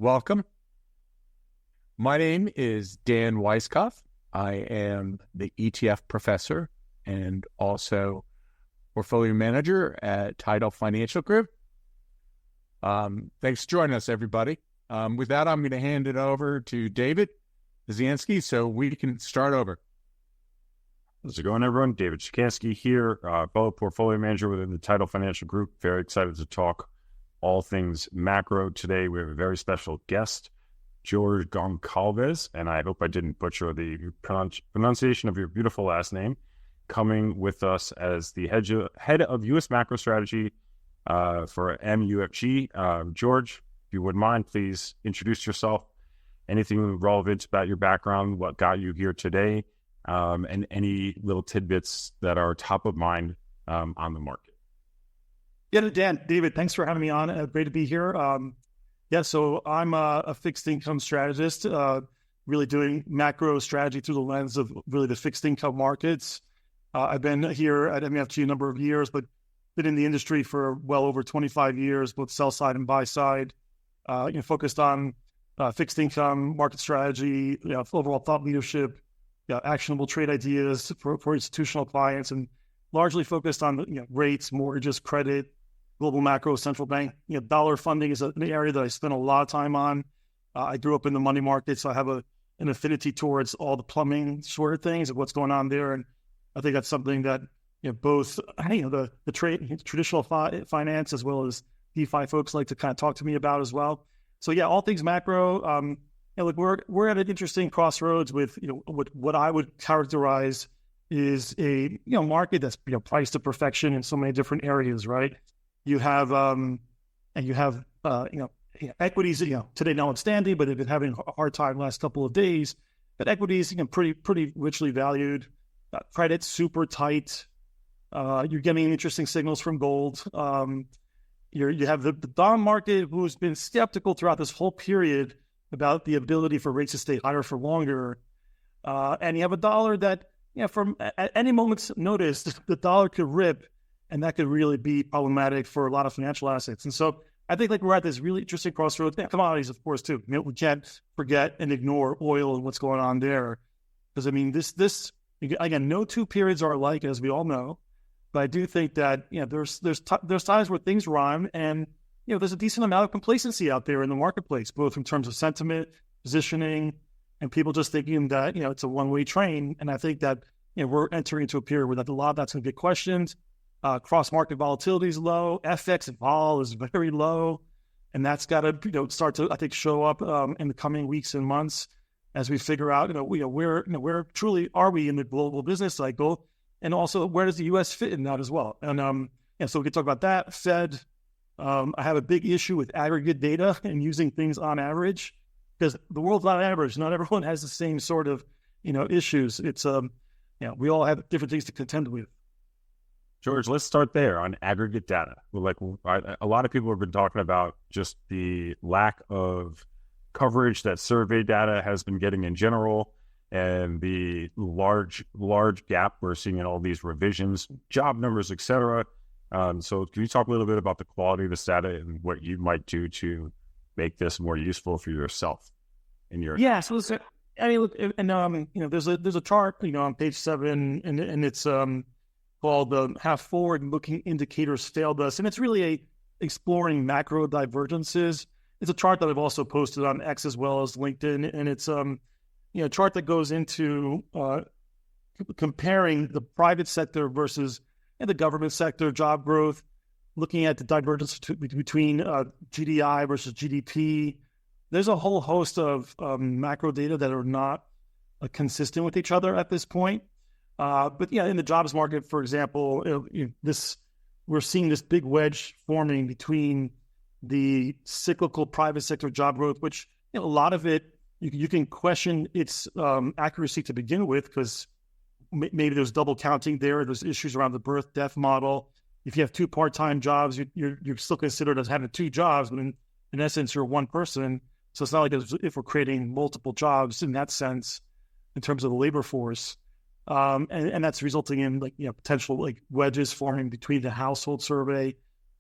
welcome. My name is Dan Weiskopf. I am the ETF professor and also portfolio manager at Tidal Financial Group. Thanks for joining us, everybody. With that, I'm going to hand it over to David Ziansky so we can start over. How's it going, everyone? David Shikansky here, fellow portfolio manager within the Tidal Financial Group. Very excited to talk all things macro. Today, we have a very special guest, George Goncalves, and I hope I didn't butcher the pronunciation of your beautiful last name, coming with us as the head of U.S. macro strategy for MUFG. George, if you wouldn't mind, please introduce yourself, anything relevant about your background, what got you here today, and any little tidbits that are top of mind on the market. Yeah, Dan, David, thanks for having me on. Great to be here. So I'm a fixed income strategist, really doing macro strategy through the lens of really the fixed income markets. I've been here at MUFG a number of years, but been in the industry for well over 25 years, both sell side and buy side, focused on fixed income market strategy, overall thought leadership, actionable trade ideas for institutional clients, and largely focused on rates, mortgages, credit, global macro, central bank. Dollar funding is an area that I spend a lot of time on. I grew up in the money market, so I have an affinity towards all the plumbing sort of things of what's going on there, and I think that's something that both the traditional finance as well as DeFi folks like to kind of talk to me about as well. So all things macro. Look, we're at an interesting crossroads with what I would characterize is a market that's priced to perfection in so many different areas, right? You have equities today notwithstanding, but they've been having a hard time last couple of days. But equities pretty richly valued. Credit super tight. You're getting interesting signals from gold. You have the bond market, who's been skeptical throughout this whole period about the ability for rates to stay higher for longer. And you have a dollar that, from at any moment's notice, the dollar could rip, and that could really be problematic for a lot of financial assets. And so I think we're at this really interesting crossroads. Commodities, of course, too. We can't forget and ignore oil and what's going on there. Because, this again, no two periods are alike, as we all know. But I do think that, there's times where things rhyme, and there's a decent amount of complacency out there in the marketplace, both in terms of sentiment, positioning, and people just thinking that, it's a one-way train. And I think that, we're entering into a period where a lot of that's going to get questioned. Cross-market volatility is low. FX vol is very low. And that's got to, start to, I think, show up in the coming weeks and months as we figure out, where truly are we in the global business cycle? And also, where does the U.S. fit in that as well? And so we can talk about that. Fed. I have a big issue with aggregate data and using things on average, because the world's not average. Not everyone has the same sort of, issues. It's, we all have different things to contend with. George, let's start there on aggregate data. A lot of people have been talking about just the lack of coverage that survey data has been getting in general, and the large gap we're seeing in all these revisions, job numbers, et cetera. So can you talk a little bit about the quality of this data and what you might do to make this more useful for yourself in your... Yeah, so look, and there's a chart, on page 7, and it's called "How Forward-Looking Indicators Failed Us," and it's really exploring macro divergences. It's a chart that I've also posted on X as well as LinkedIn, and it's a chart that goes into comparing the private sector versus the government sector job growth, looking at the divergence between GDI versus GDP. There's a whole host of macro data that are not consistent with each other at this point. But in the jobs market, for example, we're seeing this big wedge forming between the cyclical private sector job growth, which a lot of it you can question its accuracy to begin with, because maybe there's double counting there. There's issues around the birth-death model. If you have 2 part-time jobs, you're still considered as having 2 jobs, but in essence, you're one person. So it's not like as if we're creating multiple jobs in that sense in terms of the labor force. And that's resulting in potential wedges forming between the household survey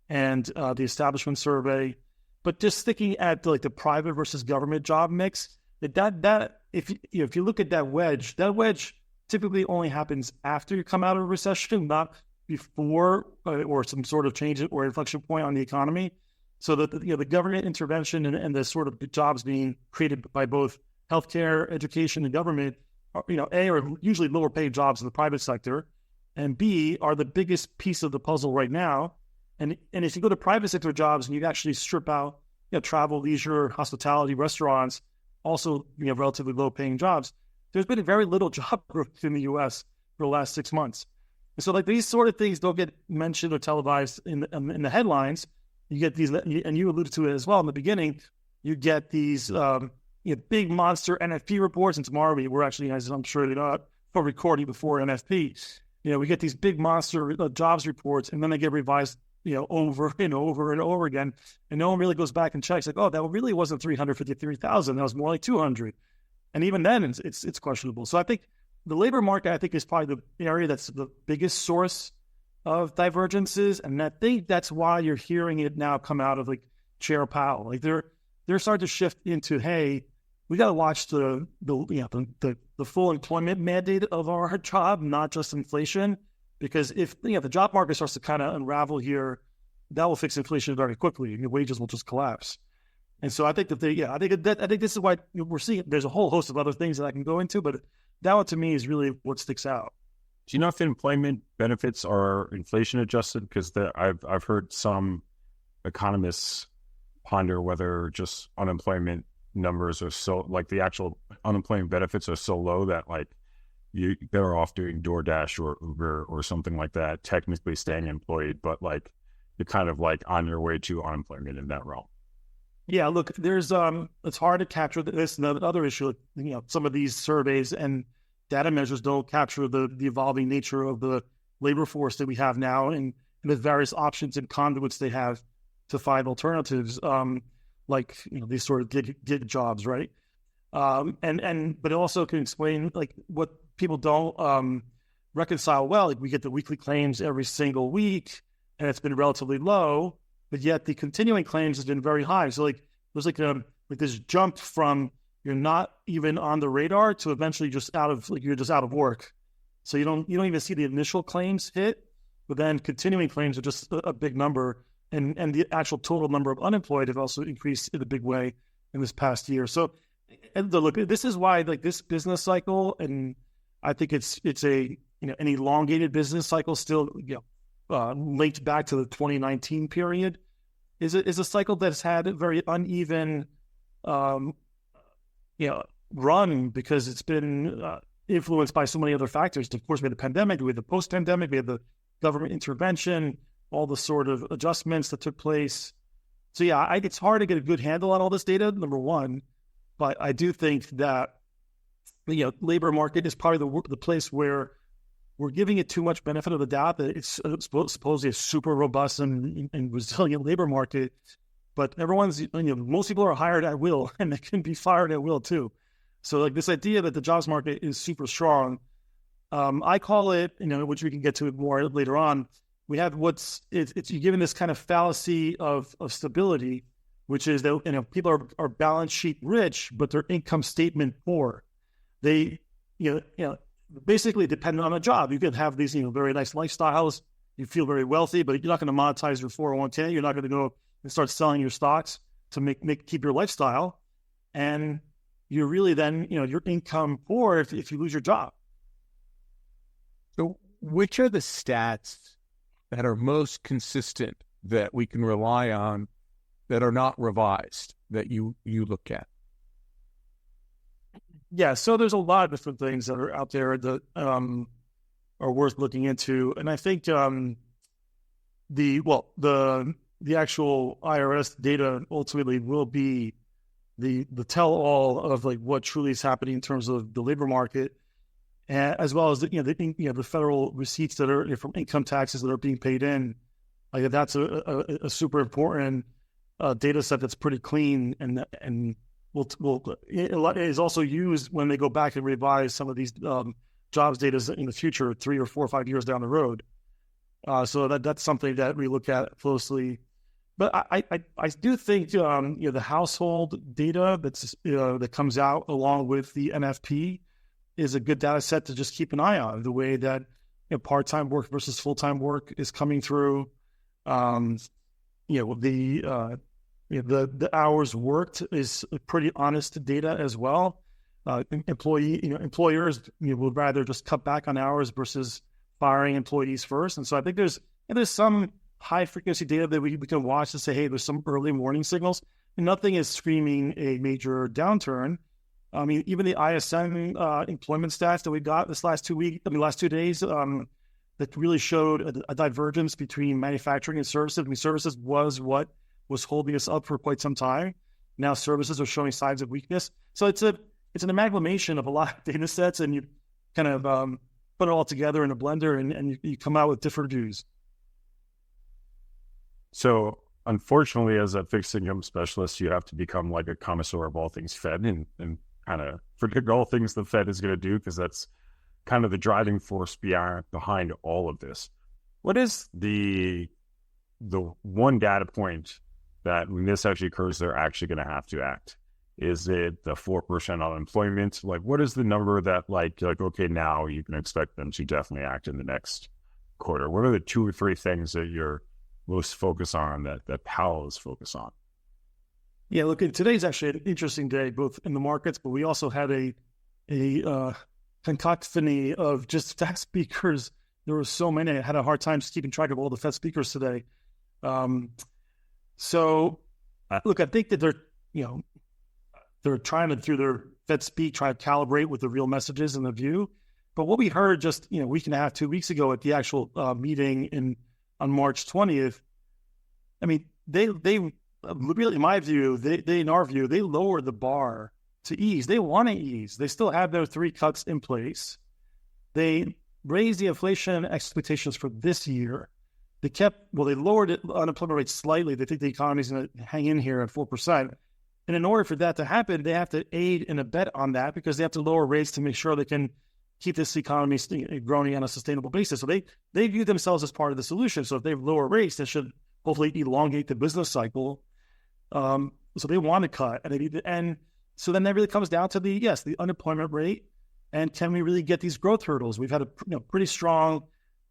and the establishment survey. But just sticking at the private versus government job mix, that if you look at that wedge typically only happens after you come out of a recession, not before or some sort of change or inflection point on the economy. So that the government intervention and the sort of jobs being created by both healthcare, education, and government are, A, are usually lower paid jobs in the private sector, and B, are the biggest piece of the puzzle right now. And if you go to private sector jobs and you actually strip out travel, leisure, hospitality, restaurants, also relatively low paying jobs, there's been very little job growth in the U.S. for the last 6 months. And so these sort of things don't get mentioned or televised in the headlines. You get these, and you alluded to it as well in the beginning, you get these big monster NFP reports, and tomorrow we're actually, as I'm sure you know, for recording before NFP, we get these big monster jobs reports, and then they get revised over and over and over again, and no one really goes back and checks, like, oh, that really wasn't 353,000, that was more like 200. And even then, it's questionable. So I think the labor market, is probably the area that's the biggest source of divergences, and I think that's why you're hearing it now come out of Chair Powell. They're starting to shift into, hey, we got to watch the full employment mandate of our job, not just inflation, because if the job market starts to kind of unravel here, that will fix inflation very quickly, and your wages will just collapse. And so I think I think this is why we're seeing. There's a whole host of other things that I can go into, but that one to me is really what sticks out. Do you know if employment benefits are inflation adjusted? Because I've heard some economists ponder whether just unemployment numbers are so, the actual unemployment benefits are so low that you're better off doing DoorDash or Uber or something like that, technically staying employed, but you're kind of on your way to unemployment in that realm. Yeah, look, there's it's hard to capture this and the other issue. Some of these surveys and data measures don't capture the evolving nature of the labor force that we have now and the various options and conduits they have to find alternatives, these sort of gig jobs, right? But it also can explain what people don't reconcile well. We get the weekly claims every single week, and it's been relatively low, but yet the continuing claims has been very high. So there's this jump from you're not even on the radar to eventually you're just out of work. So you don't even see the initial claims hit, but then continuing claims are just a big number, and the actual total number of unemployed have also increased in a big way in this past year. So, look, this is why this business cycle, and I think it's an elongated business cycle still, linked back to the 2019 period, is a cycle that's had a very uneven run because it's been influenced by so many other factors. Of course, we had the pandemic, we had the post-pandemic, we had the government intervention, all the sort of adjustments that took place. So yeah, it's hard to get a good handle on all this data, number one, but I do think that the labor market is probably the place where we're giving it too much benefit of the doubt that it's supposedly a super robust and resilient labor market. But most people are hired at will, and they can be fired at will too. So this idea that the jobs market is super strong, I call it, which we can get to more later on. We have you're given this kind of fallacy of stability, which is that people are balance sheet rich, but their income statement poor. They basically dependent on a job. You could have these very nice lifestyles. You feel very wealthy, but you're not going to monetize your 401k. You're not going to go and start selling your stocks to keep your lifestyle, and you're really then your income poor if you lose your job. So, which are the stats that are most consistent that we can rely on that are not revised that you look at? Yeah, so there's a lot of different things that are out there that are worth looking into, and I think the actual IRS data ultimately will be the tell-all of what truly is happening in terms of the labor market, as well as the federal receipts that are from income taxes that are being paid in. That's a super important data set that's pretty clean, and it is also used when they go back and revise some of these jobs data in the future, 3 or 4 or 5 years down the road. So that's something that we look at closely. But I do think the household data that comes out along with the NFP is a good data set to just keep an eye on. The way that part-time work versus full-time work is coming through. The hours worked is pretty honest data as well. Employers would rather just cut back on hours versus firing employees first. And so I think there's some high frequency data that we can watch to say, hey, there's some early warning signals. And nothing is screaming a major downturn. I mean, even the ISM employment stats that we got last 2 days, that really showed a divergence between manufacturing and services. I mean, services was what was holding us up for quite some time. Now services are showing signs of weakness. So it's an amalgamation of a lot of data sets, and you kind of put it all together in a blender, and you come out with different views. So unfortunately, as a fixed income specialist, you have to become like a connoisseur of all things Fed and kind of predict all things the Fed is going to do, because that's kind of the driving force behind all of this. What is the one data point that when this actually occurs, they're actually going to have to act? Is it the 4% unemployment? Like, what is the number that like, okay, now you can expect them to definitely act in the next quarter? What are the 2 or 3 things that you're most focused on that Powell is focused on? Yeah, look, today's actually an interesting day, both in the markets, but we also had a concacophony of just Fed speakers. There were so many. I had a hard time keeping track of all the Fed speakers today. So look, I think that they're trying to, through their Fed speak, try to calibrate with the real messages and the view. But what we heard just a week and a half, 2 weeks ago at the actual meeting on March 20th, I mean, they really, in my view, in our view, they lowered the bar to ease. They want to ease. They still have their 3 cuts in place. They raised the inflation expectations for this year. They lowered the unemployment rate slightly. They think the economy is going to hang in here at 4%. And in order for that to happen, they have to aid and abet on that, because they have to lower rates to make sure they can keep this economy growing on a sustainable basis. So they view themselves as part of the solution. So if they have lower rates, they should hopefully elongate the business cycle. So they want to cut. And so then that really comes down to the unemployment rate. And can we really get these growth hurdles? We've had a pretty strong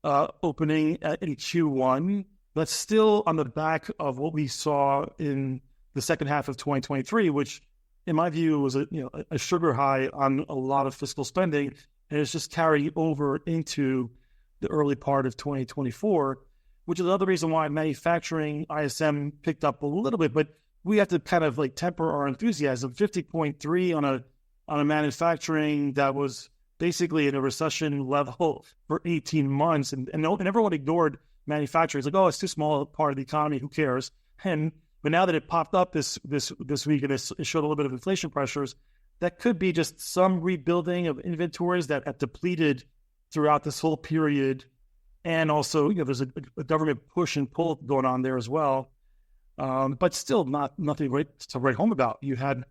opening in Q1, but still on the back of what we saw in the second half of 2023, which in my view was a sugar high on a lot of fiscal spending, and it's just carrying over into the early part of 2024, which is another reason why manufacturing ISM picked up a little bit. But we have to kind of like temper our enthusiasm. 50.3 on a manufacturing that was basically in a recession level for 18 months, and everyone ignored manufacturing. It's like, oh, it's too small a part of the economy, who cares? But now that it popped up this week and it showed a little bit of inflation pressures, that could be just some rebuilding of inventories that have depleted throughout this whole period. And also, there's a government push and pull going on there as well. But still nothing great to write home about. You had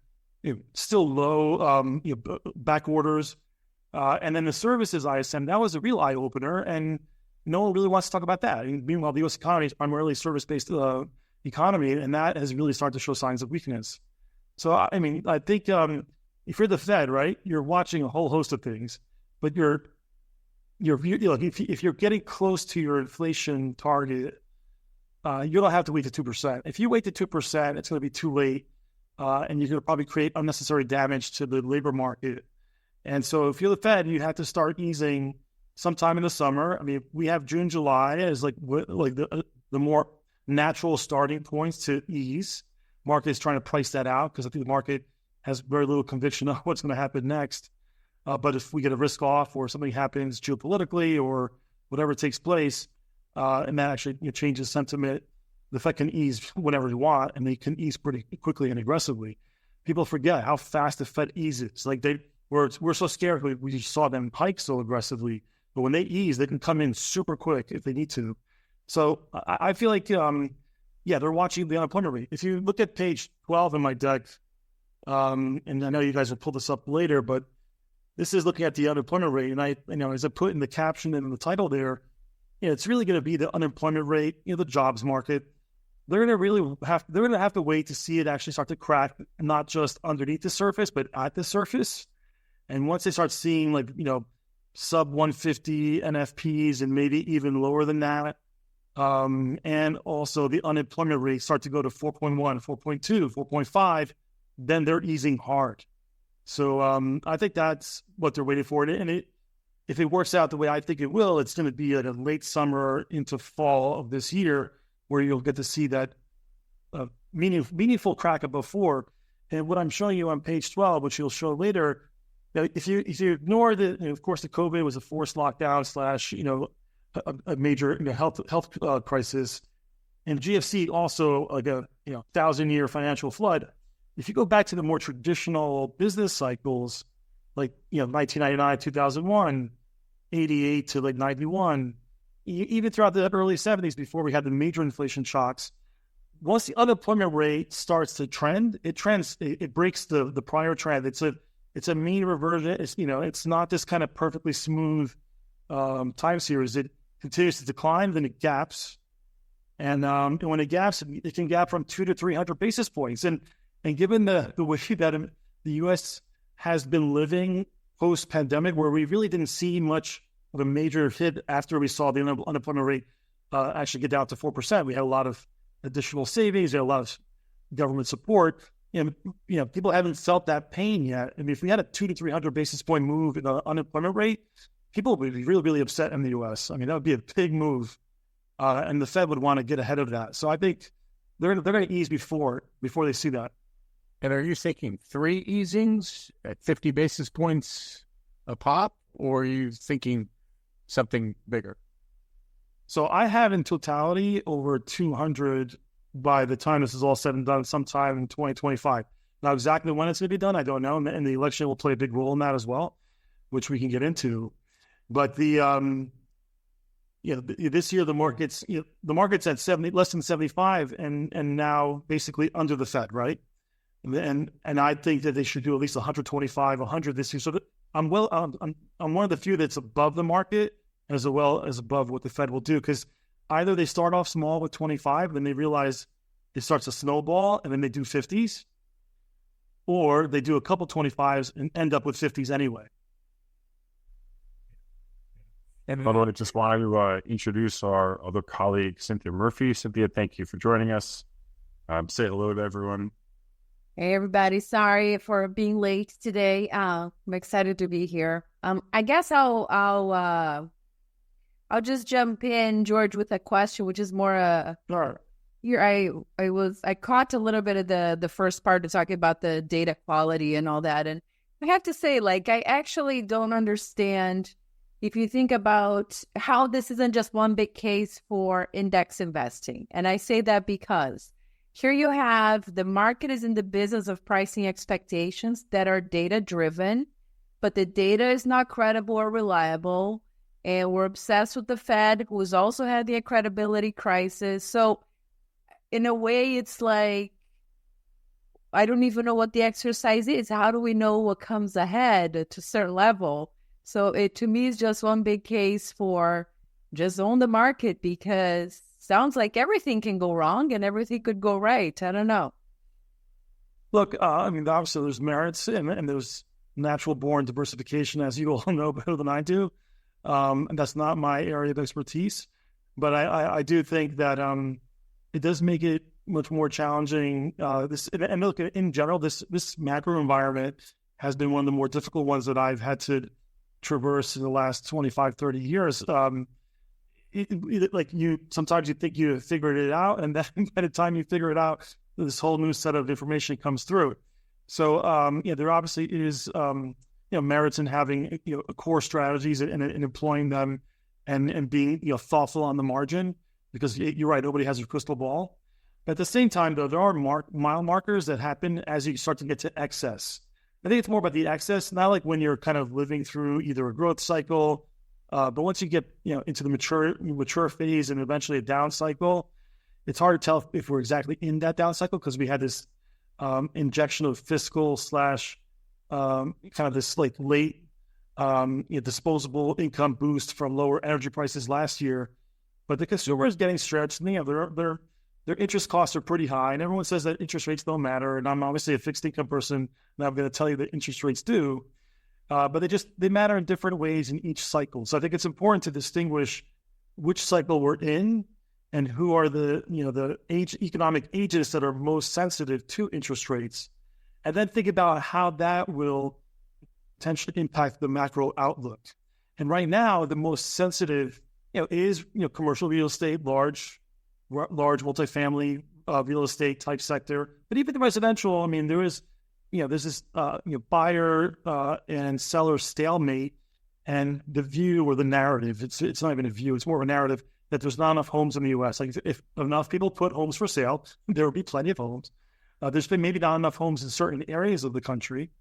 still low back orders. And then the services ISM, that was a real eye-opener, and no one really wants to talk about that. Meanwhile, the U.S. economy is primarily a service-based economy, and that has really started to show signs of weakness. So, I mean, I think if you're the Fed, right, you're watching a whole host of things, but if you're getting close to your inflation target, you don't have to wait to 2%. If you wait to 2%, it's going to be too late, and you're going to probably create unnecessary damage to the labor market. And so if you're the Fed, you have to start easing sometime in the summer. I mean, we have June, July as like the more natural starting points to ease. Market is trying to price that out because I think the market has very little conviction of what's going to happen next. But if we get a risk off or something happens geopolitically or whatever takes place, and that actually changes sentiment, the Fed can ease whenever they want, and they can ease pretty quickly and aggressively. People forget how fast the Fed eases. Like we're so scared we saw them hike so aggressively, but when they ease, they can come in super quick if they need to. So I feel like, they're watching the unemployment rate. If you look at page 12 in my deck, and I know you guys will pull this up later, but this is looking at the unemployment rate. And as I put in the caption and in the title there, it's really going to be the unemployment rate, the jobs market. they're going to have to wait to see it actually start to crack, not just underneath the surface, but at the surface. And once they start seeing sub 150 NFPs and maybe even lower than that, and also the unemployment rate start to go to 4.1, 4.2, 4.5, then they're easing hard. So I think that's what they're waiting for. And if it works out the way I think it will, it's going to be at a late summer into fall of this year where you'll get to see that meaningful crack above 4. And what I'm showing you on page 12, which you'll show later, if you ignore of course, the COVID was a forced lockdown / a major health crisis, and GFC also like a 1,000-year financial flood. If you go back to the more traditional business cycles, like 1999, 2001, 88 to 91, even throughout the early 70s before we had the major inflation shocks, once the unemployment rate starts to trend, it breaks the prior trend. It's a mean reversion. It's not this kind of perfectly smooth time series. It continues to decline, then it gaps, and when it gaps, it can gap from 200 to 300 basis points. And given the way that the U.S. has been living post-pandemic, where we really didn't see much of a major hit after we saw the unemployment rate actually get down to 4%. We had a lot of additional savings, we had a lot of government support. People haven't felt that pain yet. I mean, if we had a 200 to 300 basis point move in the unemployment rate, people would be really, really upset in the U.S. I mean, that would be a big move, and the Fed would want to get ahead of that. So I think they're going to ease before they see that. And are you thinking 3 easings at 50 basis points a pop, or are you thinking something bigger? So I have in totality over 200 by the time this is all said and done, sometime in 2025. Now, exactly when it's going to be done, I don't know. And the election will play a big role in that as well, which we can get into. But this year the market's at 70, less than 75, and now basically under the Fed, right? And I think that they should do at least 125, 100 this year. So I'm one of the few that's above the market as well as above what the Fed will do, because either they start off small with 25, then they realize it starts to snowball, and then they do 50s, or they do a couple 25s and end up with 50s anyway. And by the way, I just want to introduce our other colleague, Cynthia Murphy. Cynthia, thank you for joining us. Say hello to everyone. Hey, everybody. Sorry for being late today. I'm excited to be here. I guess I'll just jump in, George, with a question, which is more Sure. Here I caught a little bit of the first part of talking about the data quality and all that. And I have to say, I actually don't understand if you think about how this isn't just one big case for index investing. And I say that because here you have the market is in the business of pricing expectations that are data-driven, but the data is not credible or reliable. And we're obsessed with the Fed, who's also had the credibility crisis. So in a way, it's like, I don't even know what the exercise is. How do we know what comes ahead to a certain level? So it, to me, is just one big case for just own the market, because sounds like everything can go wrong and everything could go right. I don't know. Look, obviously there's merits and there's natural born diversification, as you all know better than I do. And that's not my area of expertise. But I do think that it does make it much more challenging. And look, in general, this macro environment has been one of the more difficult ones that I've had to traverse in the last 25, 30 years. Sometimes you think you have figured it out, and then by the time you figure it out, this whole new set of information comes through. So, there obviously is, merits in having, core strategies and employing them and being, thoughtful on the margin, because you're right, nobody has a crystal ball. But at the same time, though, there are mile markers that happen as you start to get to excess. I think it's more about the excess, not like when you're kind of living through either a growth cycle, but once you get into the mature phase and eventually a down cycle, it's hard to tell if we're exactly in that down cycle, because we had this injection of fiscal / kind of this late disposable income boost from lower energy prices last year. But the consumer is getting stretched. And, their interest costs are pretty high. And everyone says that interest rates don't matter. And I'm obviously a fixed income person, and I'm going to tell you that interest rates do. But they matter in different ways in each cycle. So I think it's important to distinguish which cycle we're in and who are the economic agents that are most sensitive to interest rates, and then think about how that will potentially impact the macro outlook. And right now, the most sensitive, is commercial real estate, large multifamily real estate type sector, but even the residential. I mean, there's this buyer and seller stalemate, and the view or the narrative. It's not even a view; it's more of a narrative that there's not enough homes in the U.S. Like if enough people put homes for sale, there will be plenty of homes. There's been maybe not enough homes in certain areas of the country,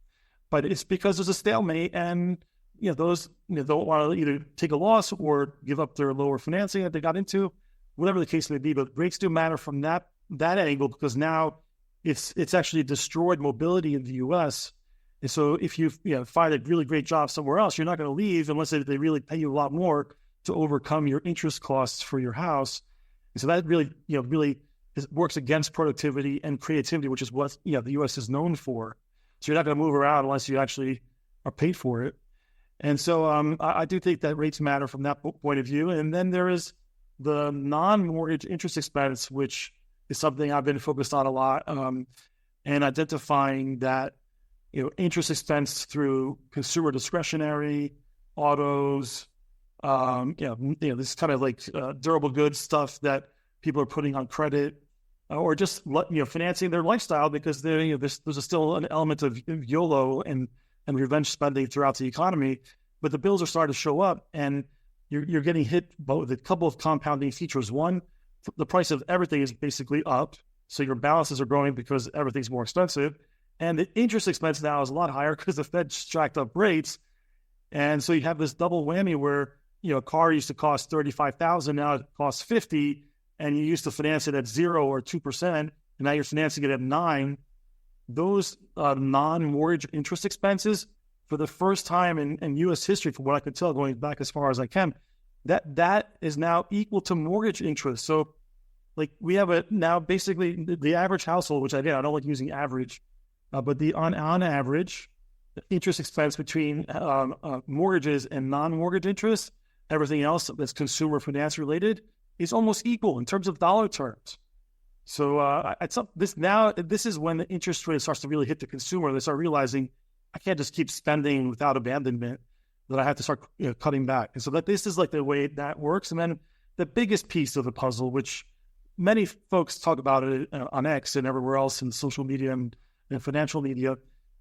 but it's because there's a stalemate, and those don't want to either take a loss or give up their lower financing that they got into, whatever the case may be. But rates do matter from that angle, because now it's actually destroyed mobility in the U.S. And so if you find a really great job somewhere else, you're not going to leave unless they really pay you a lot more to overcome your interest costs for your house. And so that really works against productivity and creativity, which is what the U.S. is known for. So you're not going to move around unless you actually are paid for it. And so I do think that rates matter from that point of view. And then there is the non-mortgage interest expense, which is something I've been focused on a lot, and identifying that interest expense through consumer discretionary, autos, this kind of like durable goods stuff that people are putting on credit, or just financing their lifestyle, because there's still an element of YOLO and revenge spending throughout the economy. But the bills are starting to show up, and you're getting hit with a couple of compounding features. One, the price of everything is basically up, so your balances are growing because everything's more expensive, and the interest expense now is a lot higher because the Fed jacked up rates, and so you have this double whammy where a car used to cost $35,000, now it costs $50,000, and you used to finance it at 0 or 2%, and now you're financing it at 9%. Those non-mortgage interest expenses, for the first time in U.S. history, from what I can tell, going back as far as I can, that is now equal to mortgage interest. So, like, we have now basically the average household, which I don't like using average, but on average, the interest expense between mortgages and non-mortgage interest, everything else that's consumer finance related, is almost equal in terms of dollar terms. So this is when the interest rate starts to really hit the consumer. They start realizing, I can't just keep spending without abandonment, that I have to start cutting back. And so that this is like the way that works. And then the biggest piece of the puzzle, which many folks talk about it on X and everywhere else in social media and financial media,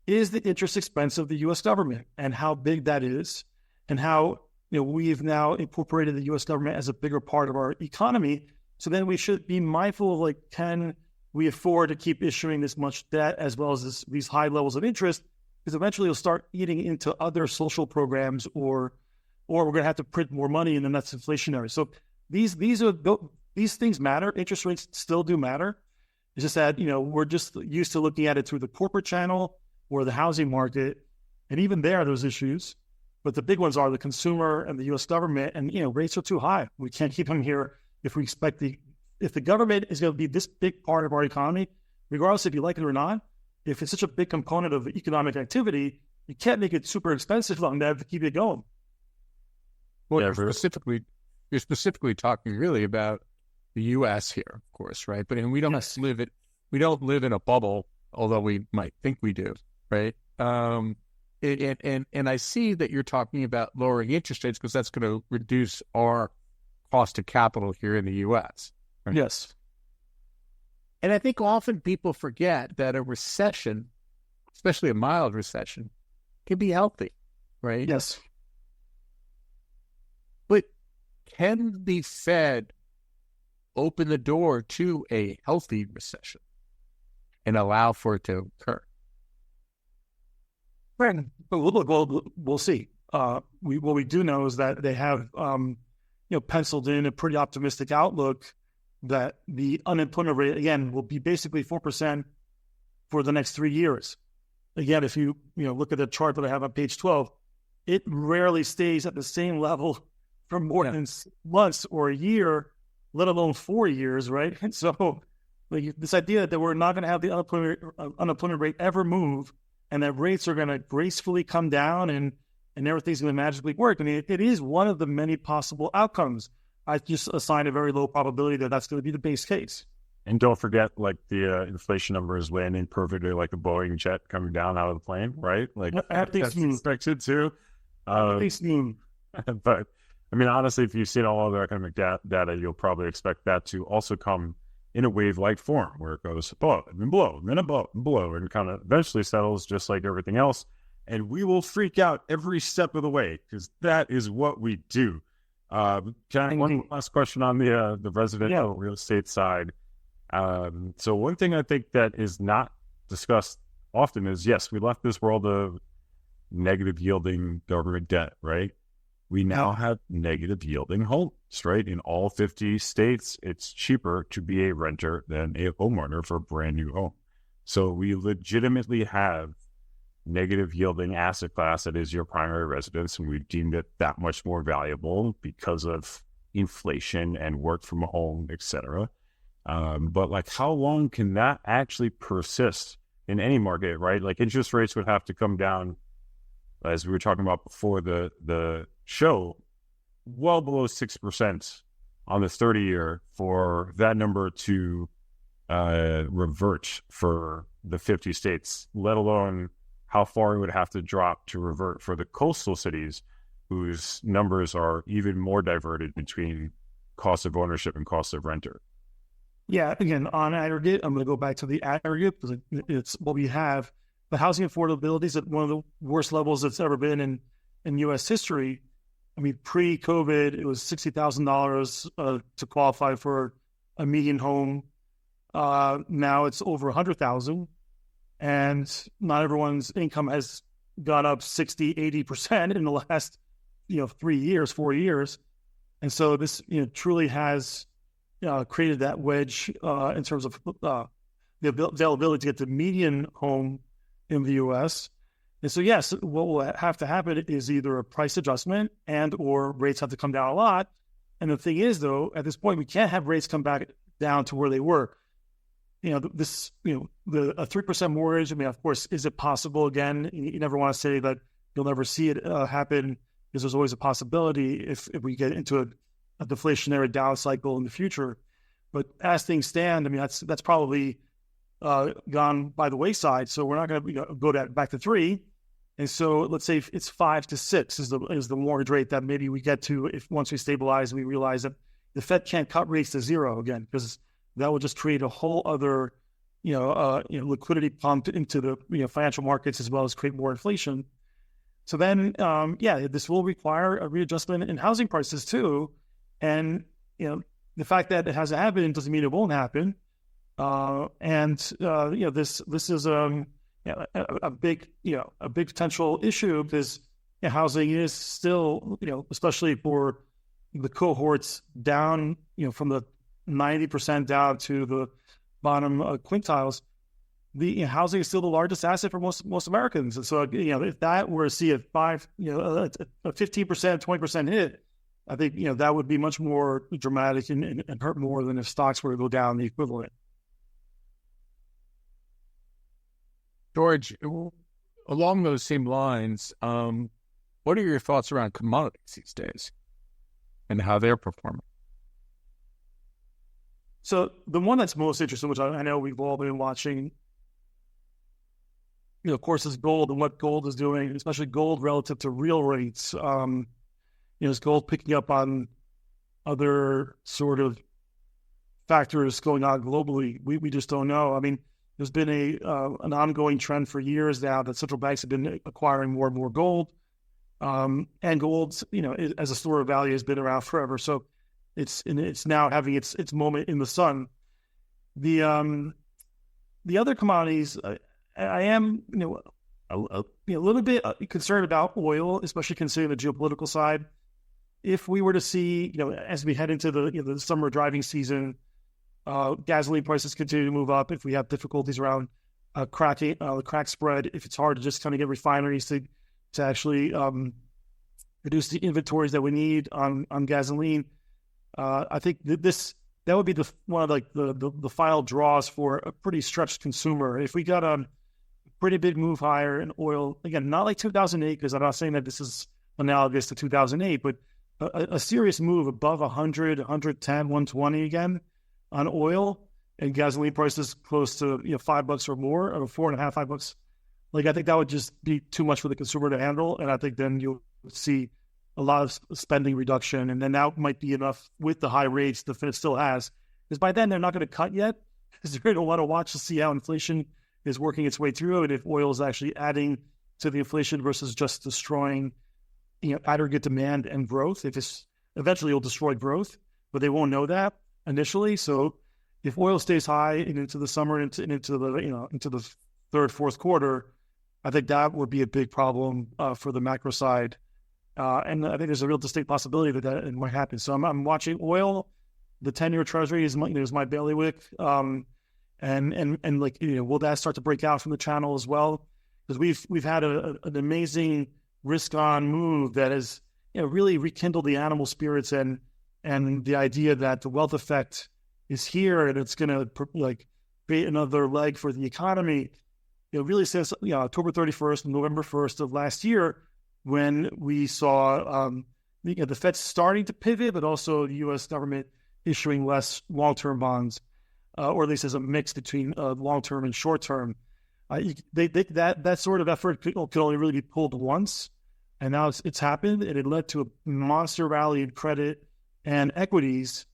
is the interest expense of the U.S. government and how big that is, and how we've now incorporated the U.S. government as a bigger part of our economy. So then we should be mindful of, can we afford to keep issuing this much debt as well as these high levels of interest? Because eventually it'll start eating into other social programs, or we're going to have to print more money, and then that's inflationary. So these things matter. Interest rates still do matter. It's just that we're just used to looking at it through the corporate channel or the housing market, and even there's issues. But the big ones are the consumer and the U.S. government, and rates are too high. We can't keep them here if we expect if the government is going to be this big part of our economy, regardless if you like it or not. If it's such a big component of economic activity, you can't make it super expensive on that to keep it going. Well, you're specifically talking really about the U.S. here, of course, right? But we don't live in a bubble, although we might think we do, right? And I see that you're talking about lowering interest rates because that's going to reduce our cost of capital here in the U.S. Right? Yes. And I think often people forget that a recession, especially a mild recession, can be healthy, right? Yes. But can the Fed open the door to a healthy recession and allow for it to occur? We'll see. What we do know is that they have, penciled in a pretty optimistic outlook that the unemployment rate, again, will be basically 4% for the next 3 years. Again, if you look at the chart that I have on page 12, it rarely stays at the same level for more than months or a year, let alone 4 years, right? And so like this idea that we're not going to have the unemployment rate ever move, and that rates are going to gracefully come down and everything's going to magically work. I mean, it is one of the many possible outcomes. I just assign a very low probability that that's going to be the base case. And don't forget, like the inflation number is landing perfectly like a Boeing jet coming down out of the plane, right? Like that's expected too. But I mean, honestly, if you've seen all other economic data, you'll probably expect that to also come in a wave-like form where it goes above and then below and then above and below and kind of eventually settles just like everything else. And we will freak out every step of the way because that is what we do. Can I one last question on the residential real estate side? So one thing I think that is not discussed often is, yes, we left this world of negative yielding government debt, right? We now have negative yielding homes, right? In all 50 states, it's cheaper to be a renter than a homeowner for a brand new home. So we legitimately have negative yielding asset class that is your primary residence, and we've deemed it that much more valuable because of inflation and work from home, et cetera. But like, how long can that actually persist in any market, right? Like interest rates would have to come down, as we were talking about before the show, well below 6% on the 30-year for that number to revert for the 50 states, let alone how far it would have to drop to revert for the coastal cities, whose numbers are even more diverted between cost of ownership and cost of renter. Yeah, again, on aggregate, I'm going to go back to the aggregate because it's what we have. The housing affordability is at one of the worst levels it's ever been in U.S. history. I mean, pre-COVID, it was $60,000 to qualify for a median home. Now it's over $100,000, and not everyone's income has gone up 60, 80% in the last 4 years. And so this truly has created that wedge in terms of the availability to get the median home in the U.S. And so, yes, what will have to happen is either a price adjustment and or rates have to come down a lot. And the thing is, though, at this point, we can't have rates come back down to where they were. The 3% mortgage, I mean, of course, is it possible? Again, you never want to say that you'll never see it happen, because there's always a possibility if we get into a deflationary down cycle in the future. But as things stand, I mean, that's probably gone by the wayside. So we're not going to go back to 3. And so let's say if it's 5 to 6 is the mortgage rate that maybe we get to if once we stabilize and we realize that the Fed can't cut rates to 0 again, because that will just create a whole other liquidity pump into the financial markets, as well as create more inflation. So then this will require a readjustment in housing prices too. And the fact that it hasn't happened doesn't mean it won't happen. This is a big potential issue, because housing is still, especially for the cohorts down, from the 90% down to the bottom quintiles, the housing is still the largest asset for most Americans. And so, if that were to see a 15%, 20% hit, I think, that would be much more dramatic and hurt more than if stocks were to go down the equivalent. George, along those same lines, what are your thoughts around commodities these days and how they're performing? So the one that's most interesting, which I know we've all been watching, of course, is gold and what gold is doing, especially gold relative to real rates. Is gold picking up on other sort of factors going on globally? We just don't know. I mean, there's been an ongoing trend for years now that central banks have been acquiring more and more gold, and gold, as a store of value, has been around forever. So it's now having its moment in the sun. The other commodities, I am a little bit concerned about oil, especially considering the geopolitical side. If we were to see, as we head into the summer driving season, gasoline prices continue to move up, if we have difficulties around cracking the crack spread, if it's hard to just kind of get refineries to actually reduce the inventories that we need on gasoline, I think that that would be one of like the final draws for a pretty stretched consumer. If we got a pretty big move higher in oil, again, not like 2008, because I'm not saying that this is analogous to 2008, but a serious move above 100, 110, 120 again on oil, and gasoline prices close to $5 or more, or $4.50, $5. Like, I think that would just be too much for the consumer to handle, and I think then you'll see a lot of spending reduction, and then that might be enough with the high rates the Fed still has, because by then they're not going to cut yet, because they're going to want to watch to see how inflation is working its way through, and if oil is actually adding to the inflation versus just destroying aggregate demand and growth. If it's eventually it'll destroy growth, but they won't know that initially. So if oil stays high and into the summer and into the third, fourth quarter, I think that would be a big problem for the macro side. And I think there's a real distinct possibility that it might happen. So I'm watching oil. The 10-year Treasury is my bailiwick. And like, will that start to break out from the channel as well? Because we've had an amazing risk-on move that has really rekindled the animal spirits and the idea that the wealth effect is here and it's going to create another leg for the economy. Really since October 31st and November 1st of last year, when we saw the Fed starting to pivot, but also the U.S. government issuing less long-term bonds, or at least as a mix between long-term and short-term. That sort of effort could only really be pulled once, and now it's happened, and it led to a monster rally in credit and equities,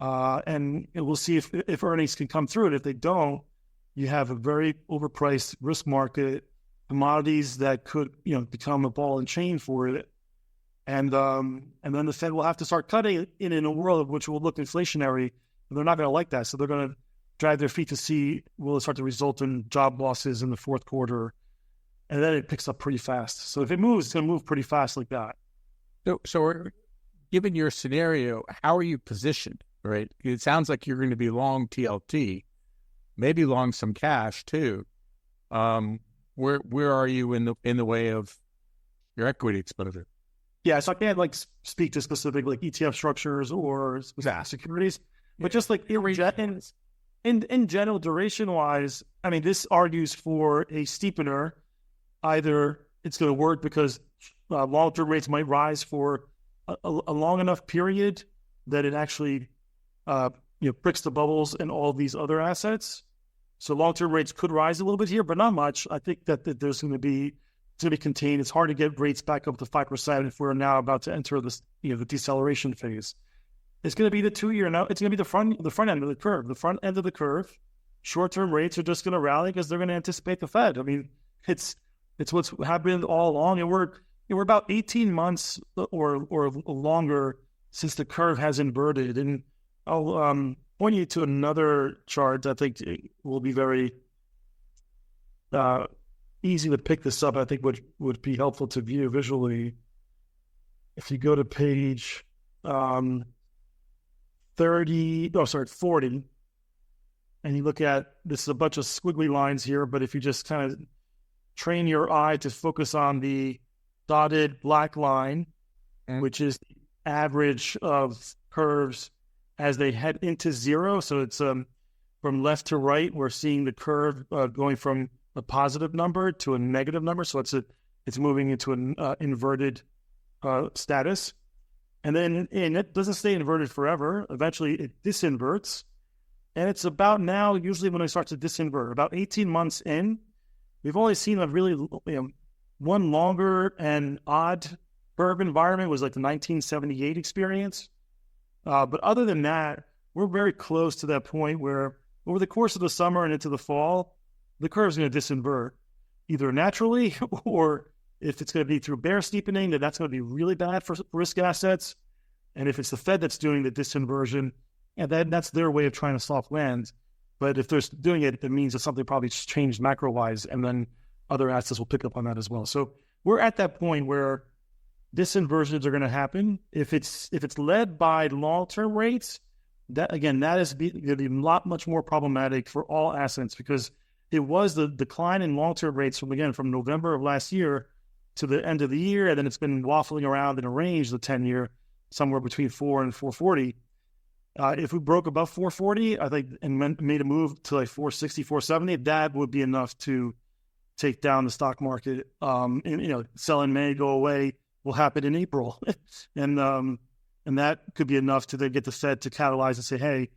and we'll see if earnings can come through it. If they don't, you have a very overpriced risk market, commodities that could become a ball and chain for it, and then the Fed will have to start cutting in a world which will look inflationary, and they're not going to like that, so they're going to drag their feet to see will it start to result in job losses in the fourth quarter, and then it picks up pretty fast. So if it moves, it's going to move pretty fast like that. So given your scenario, how are you positioned, right? It sounds like you're going to be long TLT, maybe long some cash too. Where are you in the way of your equity exposure? Yeah, so I can't speak to specific ETF structures or securities, but just in general, duration-wise, I mean, this argues for a steepener. Either it's going to work because long-term rates might rise for a long enough period that it actually pricks the bubbles in all these other assets. So long-term rates could rise a little bit here, but not much. I think that there's going to be contained. It's hard to get rates back up to 5% if we're now about to enter this the deceleration phase. It's going to be the 2-year now. It's going to be the front end of the curve. The front end of the curve, short-term rates are just going to rally because they're going to anticipate the Fed. I mean, it's what's happened all along. And we're about 18 months or longer since the curve has inverted. And I'll point you to another chart that I think will be very easy to pick this up. I think would be helpful to view visually. If you go to page 40, and you look at, this is a bunch of squiggly lines here, but if you just kind of train your eye to focus on the dotted black line, which is the average of curves as they head into zero. So it's from left to right, we're seeing the curve going from a positive number to a negative number. So it's moving into an inverted status. And then it doesn't stay inverted forever. Eventually it disinverts. And it's about now, usually when it starts to disinvert, about 18 months in, we've only seen a really one longer and odd curve environment was like the 1978 experience. But other than that, we're very close to that point where over the course of the summer and into the fall, the curve's going to disinvert either naturally or if it's going to be through bear steepening, that's going to be really bad for risk assets. And if it's the Fed that's doing the disinversion, that's their way of trying to soft land. But if they're doing it, it means that something probably changed macro-wise, and then other assets will pick up on that as well. So we're at that point where disinversions are going to happen. If it's led by long-term rates, that is going to be much more problematic for all assets, because it was the decline in long-term rates from November of last year to the end of the year, and then it's been waffling around in a range, the 10-year, somewhere between 4 and 440. If we broke above 440, I think, and made a move to like 460, 470, that would be enough to take down the stock market. And sell in May, go away will happen in April, and that could be enough to then get the Fed to catalyze and say, hey,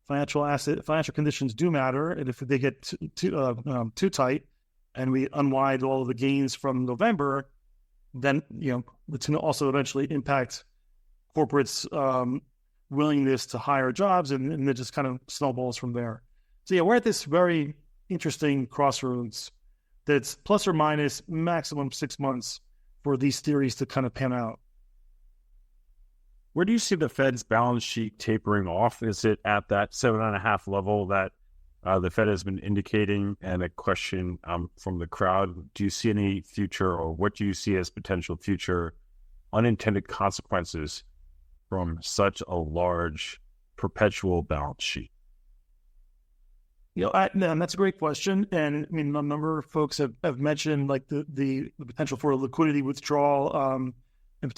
financial conditions do matter, and if they get too tight, and we unwind all of the gains from November, then it's going to also eventually impact corporates' willingness to hire jobs, and it just kind of snowballs from there. So we're at this very interesting crossroads that's plus or minus maximum 6 months for these theories to kind of pan out. Where do you see the Fed's balance sheet tapering off? Is it at that 7.5 level that the Fed has been indicating? And a question from the crowd, do you see any future, or what do you see as potential future unintended consequences from such a large perpetual balance sheet? And that's a great question. And I mean, a number of folks have mentioned like the potential for a liquidity withdrawal,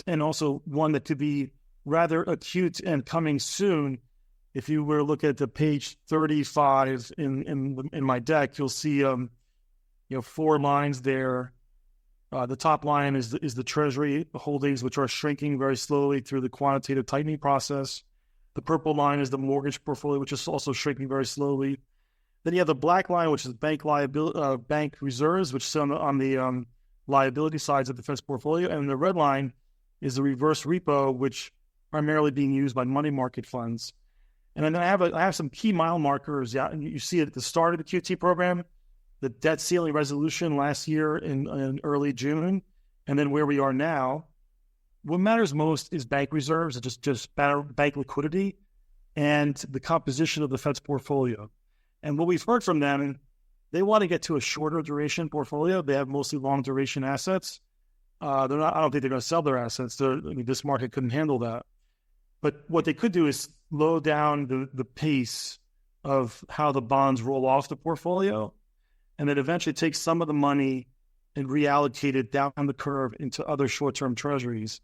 and also one that could be rather acute and coming soon. If you were to look at the page 35 in my deck, you'll see 4 lines there. The top line is the Treasury holdings, which are shrinking very slowly through the quantitative tightening process. The purple line is the mortgage portfolio, which is also shrinking very slowly. Then you have the black line, which is bank reserves, which is on the liability sides of the Fed's portfolio, and the red line is the reverse repo, which primarily being used by money market funds. And then I have some key mile markers. Yeah, and you see it at the start of the QT program, the debt ceiling resolution last year in early June, and then where we are now. What matters most is bank reserves, just bank liquidity, and the composition of the Fed's portfolio. And what we've heard from them, they want to get to a shorter duration portfolio. They have mostly long duration assets. I don't think they're going to sell their assets. This market couldn't handle that. But what they could do is slow down the pace of how the bonds roll off the portfolio, and then eventually take some of the money and reallocate it down the curve into other short-term treasuries,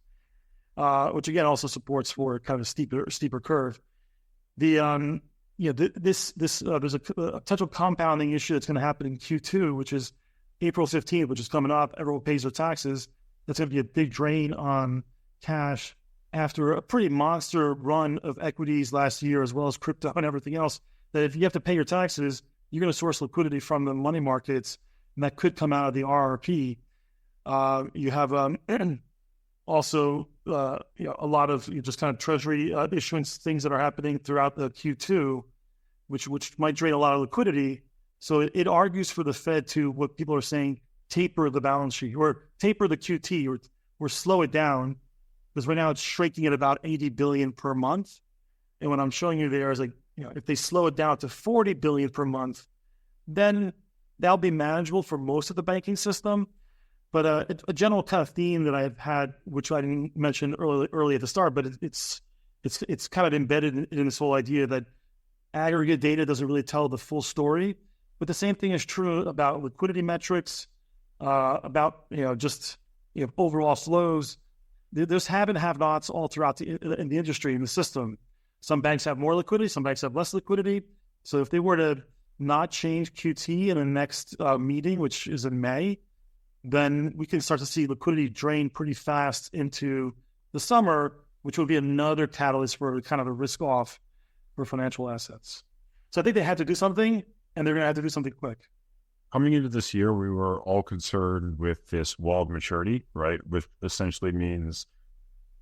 which again also supports for kind of a steeper curve. There's a potential compounding issue that's going to happen in Q2, which is April 15th, which is coming up. Everyone pays their taxes. That's going to be a big drain on cash after a pretty monster run of equities last year, as well as crypto and everything else. That if you have to pay your taxes, you're going to source liquidity from the money markets, and that could come out of the RRP. You have also a lot of just kind of treasury issuance things that are happening throughout the Q2, which might drain a lot of liquidity. So it argues for the Fed to, what people are saying, taper the balance sheet, or taper the QT, or slow it down, because right now it's shrinking at about 80 billion per month. And what I'm showing you there is like, if they slow it down to 40 billion per month, then that'll be manageable for most of the banking system. But a general kind of theme that I've had, which I didn't mention early at the start, but it's kind of embedded in this whole idea that aggregate data doesn't really tell the full story. But the same thing is true about liquidity metrics, about overall flows. There's have and have-nots all throughout in the industry, in the system. Some banks have more liquidity, some banks have less liquidity. So if they were to not change QT in the next meeting, which is in May, then we can start to see liquidity drain pretty fast into the summer, which would be another catalyst for kind of a risk-off for financial assets. So I think they had to do something, and they're going to have to do something quick. Coming into this year, we were all concerned with this walled maturity, right? Which essentially means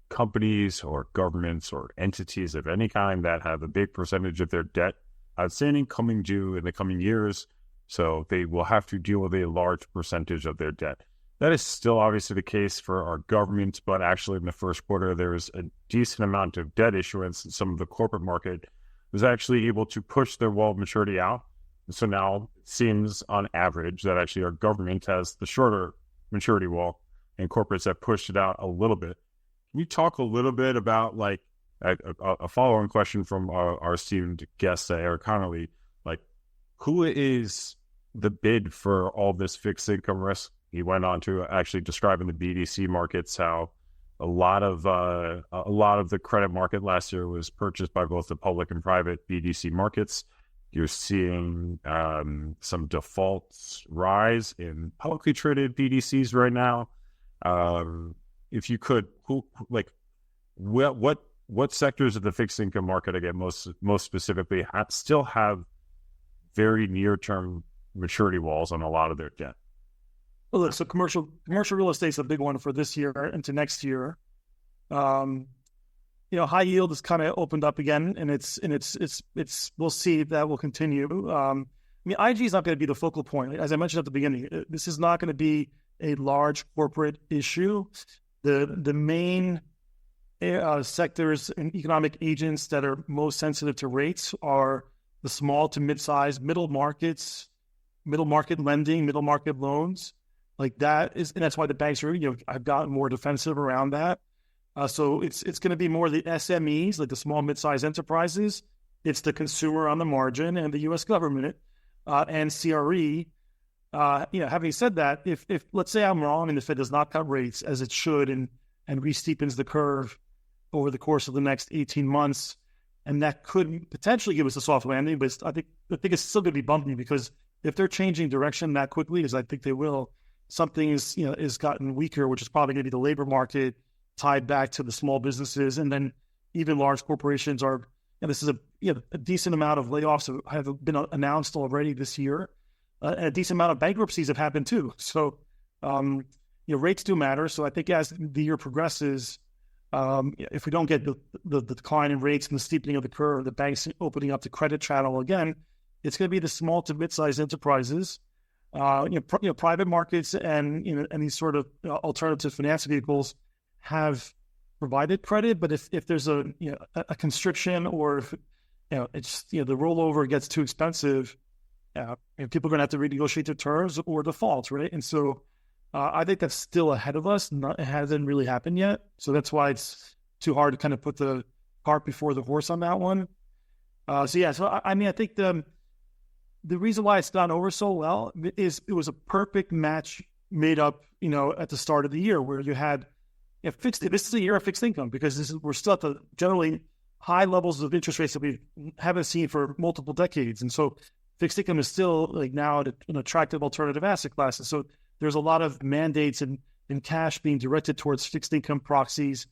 companies or governments or entities of any kind that have a big percentage of their debt outstanding coming due in the coming years. So they will have to deal with a large percentage of their debt. That is still obviously the case for our government, but actually in the first quarter, there was a decent amount of debt issuance, and some of the corporate market was actually able to push their walled maturity out. So now it seems on average that actually our government has the shorter maturity wall, and corporates have pushed it out a little bit. Can you talk a little bit about like a follow-on question from our esteemed guest, Eric Connolly, like who is the bid for all this fixed income risk? He went on to actually describe in the BDC markets how A lot of the credit market last year was purchased by both the public and private BDC markets. You're seeing some defaults rise in publicly traded BDCs right now. If you could, what sectors of the fixed income market, again, most specifically, still have very near-term maturity walls on a lot of their debt? Well, look, so commercial real estate is a big one for this year into next year. High yield has kind of opened up again, and it's we'll see if that will continue. IG is not going to be the focal point. As I mentioned at the beginning, this is not going to be a large corporate issue. The main sectors and economic agents that are most sensitive to rates are the small to mid-sized middle market lending, middle market loans. Like that is, and that's why the banks are, have gotten more defensive around that. So it's going to be more the SMEs, like the small, mid-sized enterprises. It's the consumer on the margin and the U.S. government and CRE. Having said that, if let's say I'm wrong and the Fed does not cut rates as it should and re-steepens the curve over the course of the next 18 months, and that could potentially give us a soft landing, but I think it's still going to be bumpy because if they're changing direction that quickly, as I think they will, something is gotten weaker, which is probably going to be the labor market tied back to the small businesses, and then even large corporations are. This is a decent amount of layoffs have been announced already this year. And a decent amount of bankruptcies have happened too. So, rates do matter. So I think as the year progresses, if we don't get the decline in rates and the steepening of the curve, the banks opening up the credit channel again, it's going to be the small to mid-sized enterprises. Private markets and these sort of alternative finance vehicles have provided credit, but if there's a constriction or if it's the rollover gets too expensive, people are going to have to renegotiate their terms or default, right? And so I think that's still ahead of us. It hasn't really happened yet, so that's why it's too hard to kind of put the cart before the horse on that one. I think the reason why it's gone over so well is it was a perfect match made up, at the start of the year where you had this is a year of fixed income because we're still at the generally high levels of interest rates that we haven't seen for multiple decades. And so fixed income is still now an attractive alternative asset class. And so there's a lot of mandates and cash being directed towards fixed income proxies.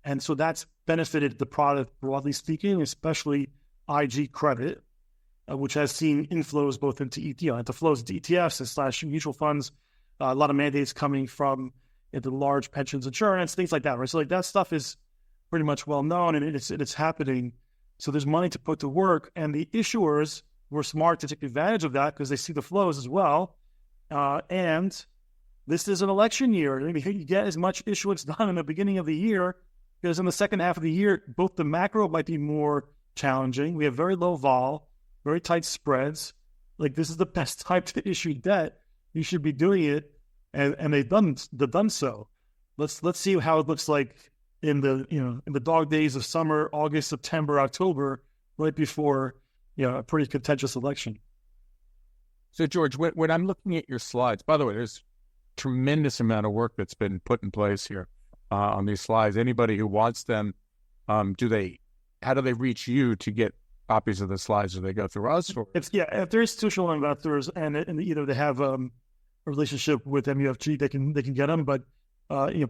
And so that's benefited the product, broadly speaking, especially IG credit, which has seen inflows both into flows into ETFs / mutual funds, a lot of mandates coming from the large pensions insurance, things like that, right? So that stuff is pretty much well known and it's happening. So there's money to put to work, and the issuers were smart to take advantage of that because they see the flows as well. And this is an election year. I mean, you get as much issuance done in the beginning of the year because in the second half of the year, both the macro might be more challenging. We have very low vol, very tight spreads. This is the best time to issue debt. You should be doing it, and they've done so. Let's see how it looks like in the dog days of summer, August, September, October, right before a pretty contentious election. So George, when I'm looking at your slides, by the way, there's tremendous amount of work that's been put in place here on these slides. Anybody who wants them, how do they reach you to get copies of the slides? Do they go through us? Or? If they're institutional investors and either they have a relationship with MUFG, they can get them. But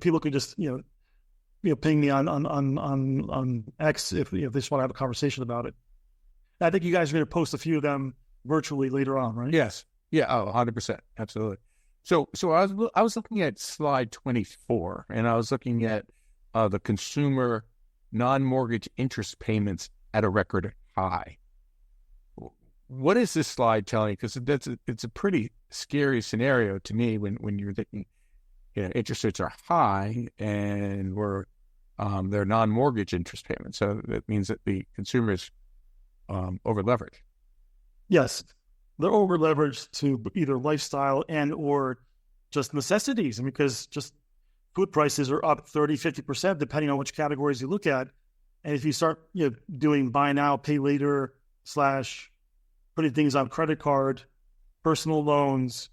people can just ping me on X if they just want to have a conversation about it. I think you guys are going to post a few of them virtually later on, right? Yes. Yeah. 100%. Absolutely. So I was looking at slide 24, and I was looking at the consumer non-mortgage interest payments at a record high. What is this slide telling? Because it's a pretty scary scenario to me when you're thinking, interest rates are high and they're non-mortgage interest payments. So that means that the consumer is over-leveraged. Yes, they're over-leveraged to either lifestyle and or just necessities. Because just food prices are up 30, 50%, depending on which categories you look at. And if you start doing buy now, pay later / putting things on credit card, personal loans,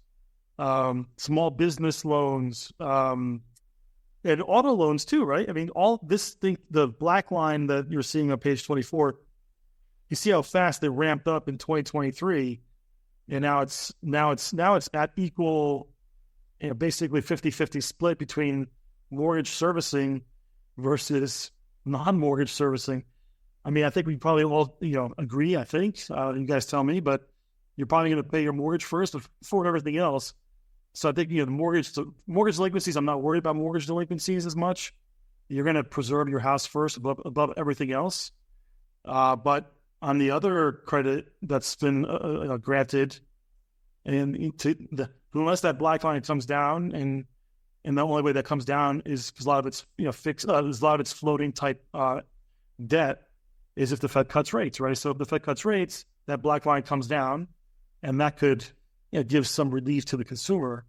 small business loans, and auto loans too, right? I mean, all this thing, the black line that you're seeing on page 24, you see how fast they ramped up in 2023, and now it's at equal, basically 50-50 split between mortgage servicing versus non-mortgage servicing. I mean, I think we probably all, agree, I think. You guys tell me, but you're probably going to pay your mortgage first before everything else. So I think, the mortgage delinquencies, I'm not worried about mortgage delinquencies as much. You're going to preserve your house first above everything else. But on the other credit that's been granted, and unless that black line comes down, and the only way that comes down is because a lot of it's fixed, there's a lot of it's floating type debt, is if the Fed cuts rates, right? So if the Fed cuts rates, that black line comes down, and that could give some relief to the consumer.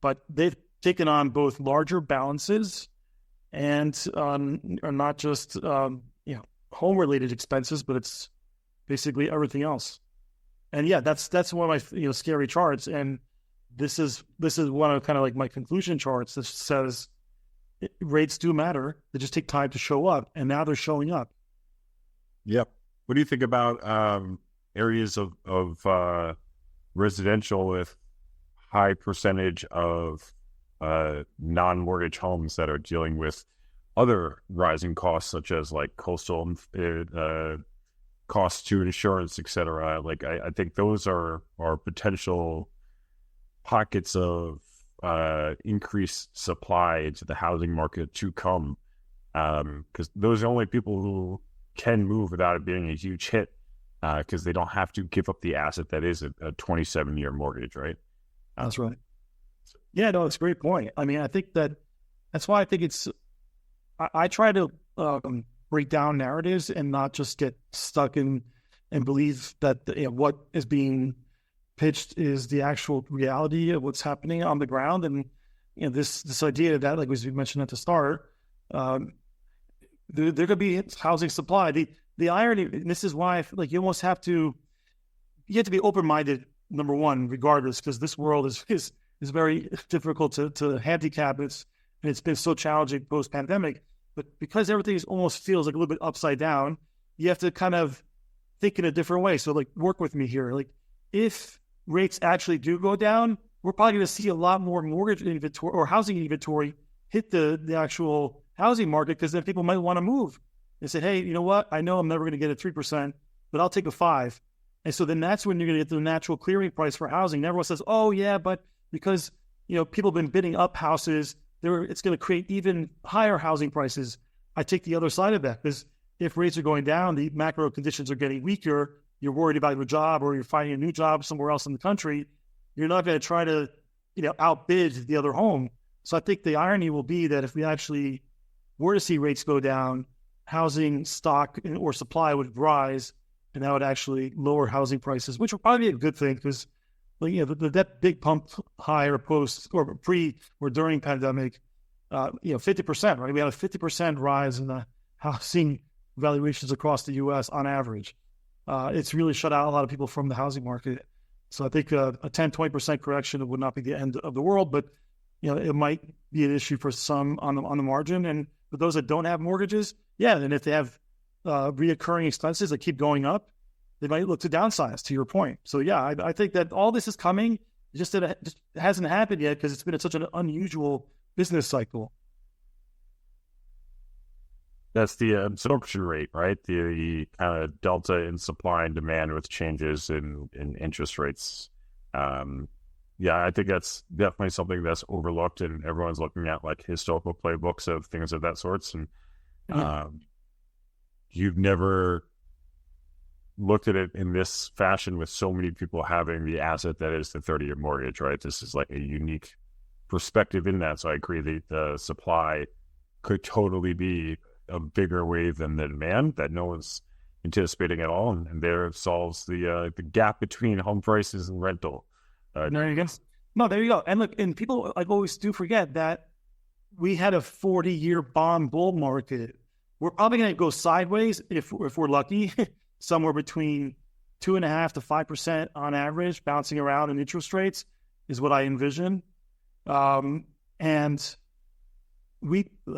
But they've taken on both larger balances and are not just home-related expenses, but it's basically everything else. And yeah, that's one of my scary charts. And this is one of kind of like my conclusion charts that says rates do matter. They just take time to show up, and now they're showing up. Yep. What do you think about areas of residential with high percentage of non-mortgage homes that are dealing with other rising costs, such as like coastal costs to insurance, et cetera? Like, I think those are potential pockets of increased supply into the housing market to come, because those are only people who can move without it being a huge hit, because they don't have to give up the asset that is a 27-year mortgage, right? That's right. Yeah, no, it's a great point. I mean, I think that's why I think I try to break down narratives and not just get stuck in and believe that what is being pitched is the actual reality of what's happening on the ground. And this idea that, like as we mentioned at the start, there could be housing supply. The irony, and this is why you almost have to be open-minded, number one, regardless, because this world is very difficult to handicap. And it's been so challenging post-pandemic. But because everything almost feels like a little bit upside down, you have to kind of think in a different way. So work with me here. If rates actually do go down, we're probably going to see a lot more mortgage inventory or housing inventory hit the actual housing market, because then people might want to move. They say, hey, you know what? I know I'm never going to get a 3%, but I'll take a 5%. And so then that's when you're going to get the natural clearing price for housing. And everyone says, oh, yeah, but because people have been bidding up houses, it's going to create even higher housing prices. I take the other side of that, because if rates are going down, the macro conditions are getting weaker, you're worried about your job, or you're finding a new job somewhere else in the country, you're not going to try to outbid the other home. So I think the irony will be that if we actually were to see rates go down, housing stock or supply would rise, and that would actually lower housing prices, which would probably be a good thing, because that big pump high or post or pre or during pandemic, 50%, right? We had a 50% rise in the housing valuations across the U.S. on average. It's really shut out a lot of people from the housing market. So I think a 10-20% correction would not be the end of the world, but it might be an issue for some on the margin. And for those that don't have mortgages, and if they have reoccurring expenses that keep going up, they might look to downsize, to your point. So I think that all this is coming, just that it just hasn't happened yet because it's been such an unusual business cycle. That's the absorption rate, right? The kind of delta in supply and demand with changes in interest rates. I think that's definitely something that's overlooked, and everyone's looking at historical playbooks of things of that sorts. And you've never looked at it in this fashion with so many people having the asset that is the 30-year mortgage, right? This is a unique perspective in that. So I agree that the supply could totally be a bigger wave than the demand that no one's anticipating at all, and there solves the gap between home prices and rental. There you go. No, there you go. And look, and people always do forget that we had a 40-year bond bull market. We're probably going to go sideways if we're lucky, somewhere between 2.5% to 5% on average, bouncing around in interest rates is what I envision. And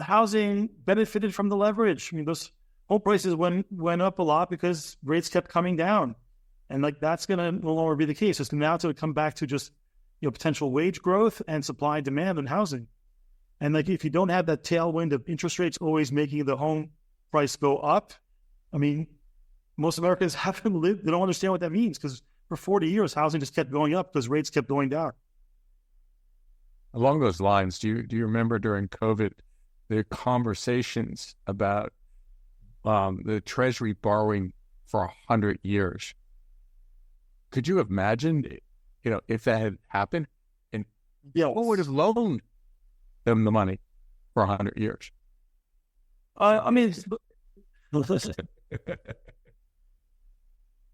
housing benefited from the leverage. I mean, those home prices went up a lot because rates kept coming down, and like that's going to no longer be the case. It's now to come back to just potential wage growth and supply and demand in housing. And like if you don't have that tailwind of interest rates always making the home price go up, I mean, most Americans haven't lived. They don't understand what that means because for 40 years housing just kept going up because rates kept going down. Along those lines, do you remember during COVID the conversations about the Treasury borrowing for 100 years? Could you have imagined, if that had happened, and what would have loaned them the money for 100 years? I mean,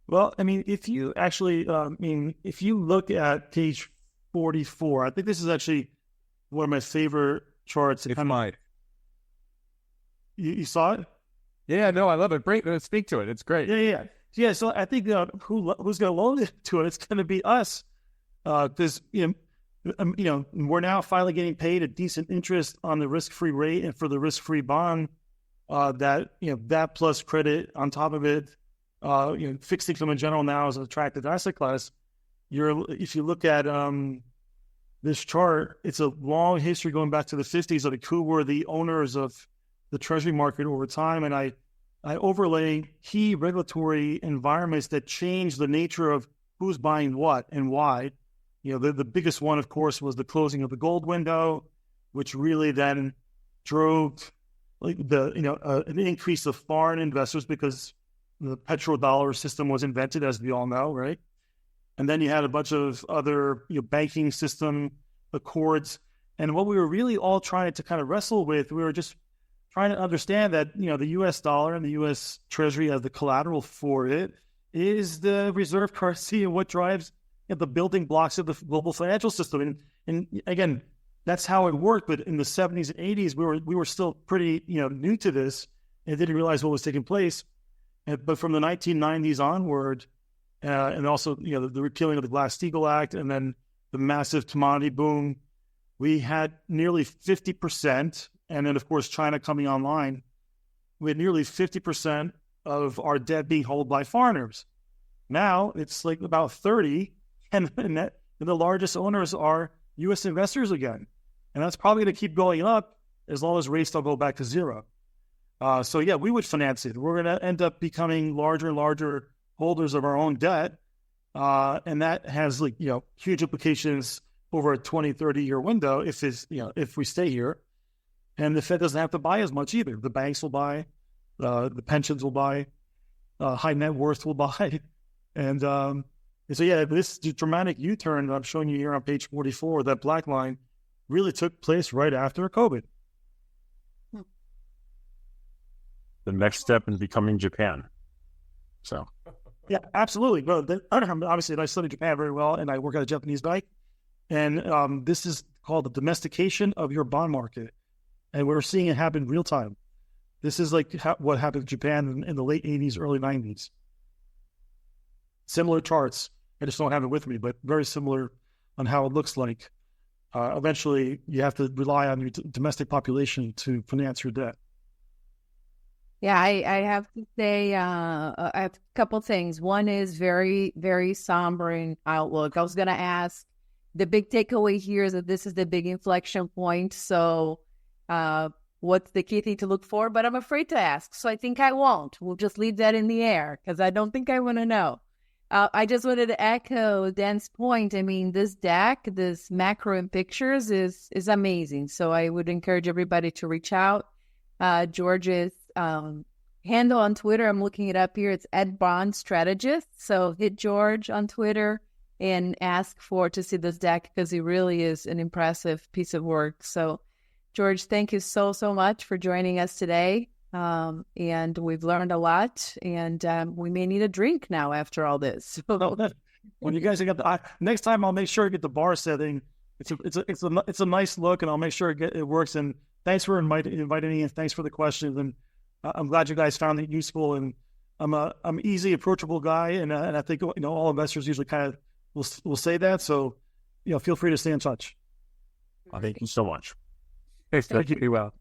well, I mean, if you actually, if you look at page 44, I think this is actually one of my favorite charts. If might. You saw it? Yeah, no, I love it. Speak to it. It's great. Yeah. So I think who's going to loan it to it? It's going to be us, because we're now finally getting paid a decent interest on the risk-free rate and for the risk-free bond. That plus credit on top of it, fixed income in general now is an attractive asset class. If you look at this chart, it's a long history going back to the 50s of who were the owners of the Treasury market over time, and I overlay key regulatory environments that changed the nature of who's buying what and why. The biggest one, of course, was the closing of the gold window, which really then drove an increase of foreign investors because the petrodollar system was invented, as we all know, right? And then you had a bunch of other banking system accords. And what we were really all trying to kind of wrestle with, we were just trying to understand that, the U.S. dollar and the U.S. Treasury as the collateral for it is the reserve currency and what drives the building blocks of the global financial system. And again, that's how it worked. But in the 70s and 80s, we were still pretty new to this and didn't realize what was taking place. But from the 1990s onward, and also the repealing of the Glass-Steagall Act, and then the massive commodity boom, we had nearly 50%, and then of course China coming online, we had nearly 50% of our debt being held by foreigners. Now it's like about 30, and the largest owners are U.S. investors again, and that's probably going to keep going up as long as rates don't go back to zero. So yeah, we would finance it. We're going to end up becoming larger and larger holders of our own debt, and that has huge implications over a 20, 30-year window if we stay here. And the Fed doesn't have to buy as much either. The banks will buy, the pensions will buy, high net worth will buy. And so yeah, this dramatic U-turn that I'm showing you here on page 44, that black line, really took place right after COVID. The next step in becoming Japan. So, yeah, absolutely. Well, obviously, I studied Japan very well, and I work at a Japanese bank. And this is called the domestication of your bond market. And we're seeing it happen real time. This is like what happened in Japan in the late 80s, early 90s. Similar charts. I just don't have it with me, but very similar on how it looks like. Eventually, you have to rely on your domestic population to finance your debt. Yeah, I have to say I have a couple things. One is very, very sombering outlook. I was going to ask, the big takeaway here is that this is the big inflection point. So what's the key thing to look for? But I'm afraid to ask, so I think I won't. We'll just leave that in the air because I don't think I want to know. I just wanted to echo Dan's point. I mean, this deck, this macro in pictures is amazing. So I would encourage everybody to reach out. George's handle on Twitter, I'm looking it up here. It's @bondstrategist. So hit George on Twitter and ask to see this deck because it really is an impressive piece of work. So George, thank you so much for joining us today. And we've learned a lot, and we may need a drink now after all this. When you guys get next time, I'll make sure to get the bar setting. It's a nice look, and I'll make sure it works. And thanks for inviting me, and thanks for the questions. And I'm glad you guys found it useful. And I'm easy, approachable guy, and I think all investors usually kind of will say that. So feel free to stay in touch. Thank you so much. Thank you. Well.